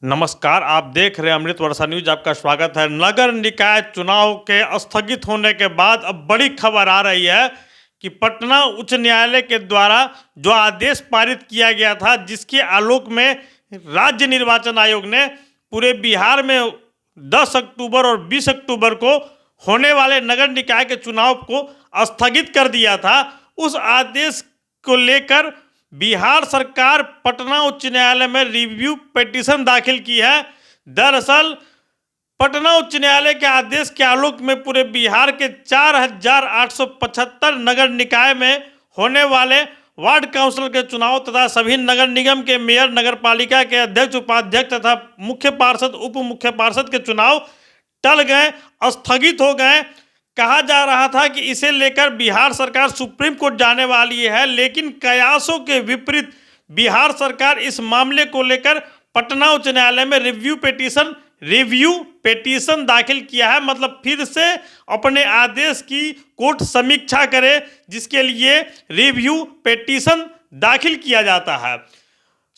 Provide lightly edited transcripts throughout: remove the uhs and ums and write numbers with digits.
नमस्कार, आप देख रहे हैं अमृत वर्षा न्यूज। आपका स्वागत है। नगर निकाय चुनाव के स्थगित होने के बाद अब बड़ी खबर आ रही है कि पटना उच्च न्यायालय के द्वारा जो आदेश पारित किया गया था, जिसके आलोक में राज्य निर्वाचन आयोग ने पूरे बिहार में 10 अक्टूबर और 20 अक्टूबर को होने वाले नगर निकाय के चुनाव को स्थगित कर दिया था। उस आदेश को लेकर बिहार सरकार पटना उच्च न्यायालय में रिव्यू पिटीशन दाखिल की है। दरअसल पटना उच्च न्यायालय के आदेश के आलोक में पूरे बिहार के 4,875 नगर निकाय में होने वाले वार्ड काउंसिल के चुनाव तथा सभी नगर निगम के मेयर, नगर पालिका के अध्यक्ष, उपाध्यक्ष तथा मुख्य पार्षद, उप मुख्य पार्षद के चुनाव टल गए, स्थगित हो गए। कहा जा रहा था कि इसे लेकर बिहार सरकार सुप्रीम कोर्ट जाने वाली है, लेकिन कयासों के विपरीत बिहार सरकार इस मामले को लेकर पटना उच्च न्यायालय में रिव्यू पिटीशन दाखिल किया है। मतलब फिर से अपने आदेश की कोर्ट समीक्षा करे, जिसके लिए रिव्यू पिटीशन दाखिल किया जाता है।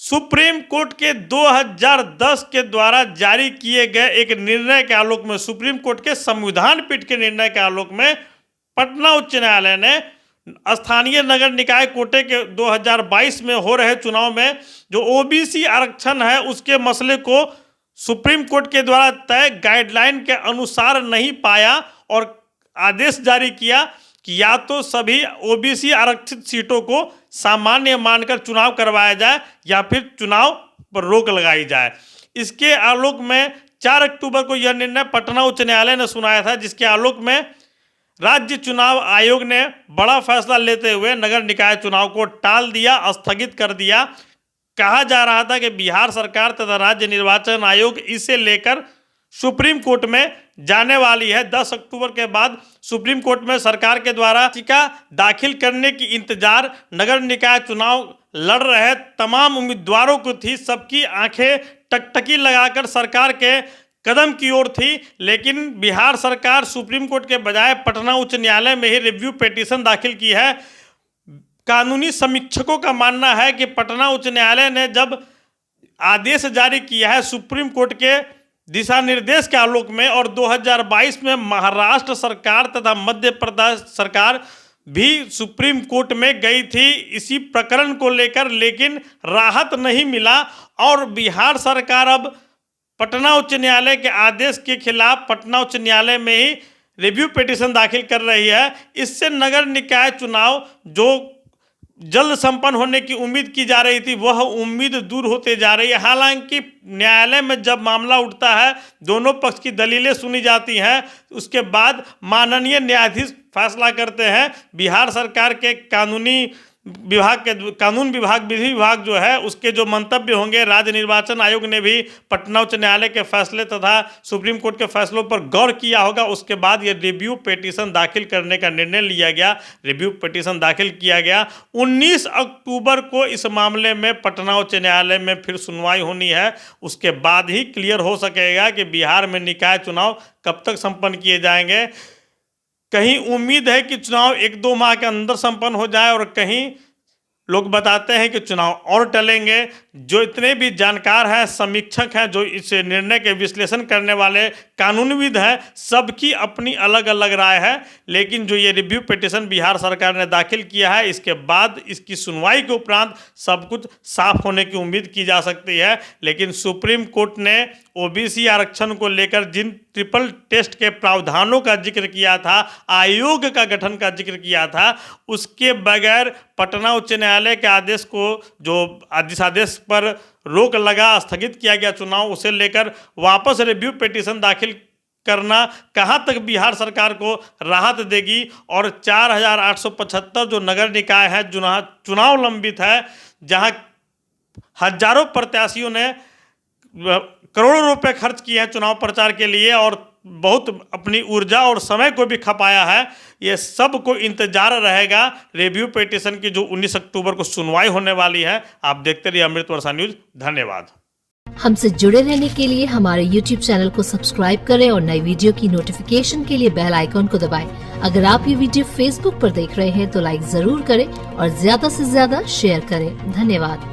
सुप्रीम कोर्ट के 2010 के द्वारा जारी किए गए एक निर्णय के आलोक में, सुप्रीम कोर्ट के संविधान पीठ के निर्णय के आलोक में पटना उच्च न्यायालय ने स्थानीय नगर निकाय कोटे के 2022 में हो रहे चुनाव में जो ओबीसी आरक्षण है, उसके मसले को सुप्रीम कोर्ट के द्वारा तय गाइडलाइन के अनुसार नहीं पाया और आदेश जारी किया कि या तो सभी ओबीसी आरक्षित सीटों को सामान्य मानकर चुनाव करवाया जाए या फिर चुनाव पर रोक लगाई जाए। इसके आलोक में 4 अक्टूबर को यह निर्णय पटना उच्च न्यायालय ने सुनाया था, जिसके आलोक में राज्य चुनाव आयोग ने बड़ा फैसला लेते हुए नगर निकाय चुनाव को टाल दिया, स्थगित कर दिया। कहा जा रहा था कि बिहार सरकार तथा राज्य निर्वाचन आयोग इसे लेकर सुप्रीम कोर्ट में जाने वाली है। 10 अक्टूबर के बाद सुप्रीम कोर्ट में सरकार के द्वारा याचिका दाखिल करने की इंतजार नगर निकाय चुनाव लड़ रहे तमाम उम्मीदवारों को थी। सबकी आंखें टकटकी लगाकर सरकार के कदम की ओर थी, लेकिन बिहार सरकार सुप्रीम कोर्ट के बजाय पटना उच्च न्यायालय में ही रिव्यू पिटीशन दाखिल की है। कानूनी समीक्षकों का मानना है कि पटना उच्च न्यायालय ने जब आदेश जारी किया है सुप्रीम कोर्ट के दिशा निर्देश के आलोक में, और 2022 में महाराष्ट्र सरकार तथा मध्य प्रदेश सरकार भी सुप्रीम कोर्ट में गई थी इसी प्रकरण को लेकर, लेकिन राहत नहीं मिला और बिहार सरकार अब पटना उच्च न्यायालय के आदेश के खिलाफ पटना उच्च न्यायालय में ही रिव्यू पिटीशन दाखिल कर रही है। इससे नगर निकाय चुनाव जो जल्द संपन्न होने की उम्मीद की जा रही थी, वह उम्मीद दूर होते जा रही है। हालांकि न्यायालय में जब मामला उठता है, दोनों पक्ष की दलीलें सुनी जाती हैं, उसके बाद माननीय न्यायाधीश फैसला करते हैं। बिहार सरकार के कानून विभाग विधि विभाग जो है, उसके जो मंतव्य होंगे, राज्य निर्वाचन आयोग ने भी पटना उच्च न्यायालय के फैसले तथा सुप्रीम कोर्ट के फैसलों पर गौर किया होगा। उसके बाद ये रिव्यू पिटीशन दाखिल करने का निर्णय लिया गया, रिव्यू पिटीशन दाखिल किया गया। 19 अक्टूबर को इस मामले में पटना उच्च न्यायालय में फिर सुनवाई होनी है। उसके बाद ही क्लियर हो सकेगा कि बिहार में निकाय चुनाव कब तक संपन्न किए जाएंगे। कहीं उम्मीद है कि चुनाव 1-2 माह के अंदर संपन्न हो जाए और कहीं लोग बताते हैं कि चुनाव और टलेंगे। जो इतने भी जानकार हैं, समीक्षक हैं, जो इस निर्णय के विश्लेषण करने वाले कानूनविद हैं, सबकी अपनी अलग अलग राय है। लेकिन जो ये रिव्यू पिटीशन बिहार सरकार ने दाखिल किया है, इसके बाद इसकी सुनवाई के उपरांत सब कुछ साफ होने की उम्मीद की जा सकती है। लेकिन सुप्रीम कोर्ट ने ओबीसी आरक्षण को लेकर जिन ट्रिपल टेस्ट के प्रावधानों का जिक्र किया था, आयोग का गठन का जिक्र किया था, उसके बगैर पटना उच्च न्यायालय के आदेश को, जो आदेश पर रोक लगा, स्थगित किया गया चुनाव, उसे लेकर वापस रिव्यू पिटीशन दाखिल करना कहां तक बिहार सरकार को राहत देगी। और 4,875 जो नगर निकाय है, चुनाव लंबित है, जहां हजारों प्रत्याशियों ने करोड़ों रुपए खर्च किए हैं चुनाव प्रचार के लिए और बहुत अपनी ऊर्जा और समय को भी खपाया है। ये सब को इंतजार रहेगा रिव्यू पिटीशन की, जो 19 अक्टूबर को सुनवाई होने वाली है। आप देखते रहिए अमृत वर्षा न्यूज। धन्यवाद। हमसे जुड़े रहने के लिए हमारे YouTube चैनल को सब्सक्राइब करें और नई वीडियो की नोटिफिकेशन के लिए बेल आइकॉन को दबाएं। अगर आप ये वीडियो Facebook पर देख रहे हैं तो लाइक जरूर करें और ज्यादा से ज्यादा शेयर करें। धन्यवाद।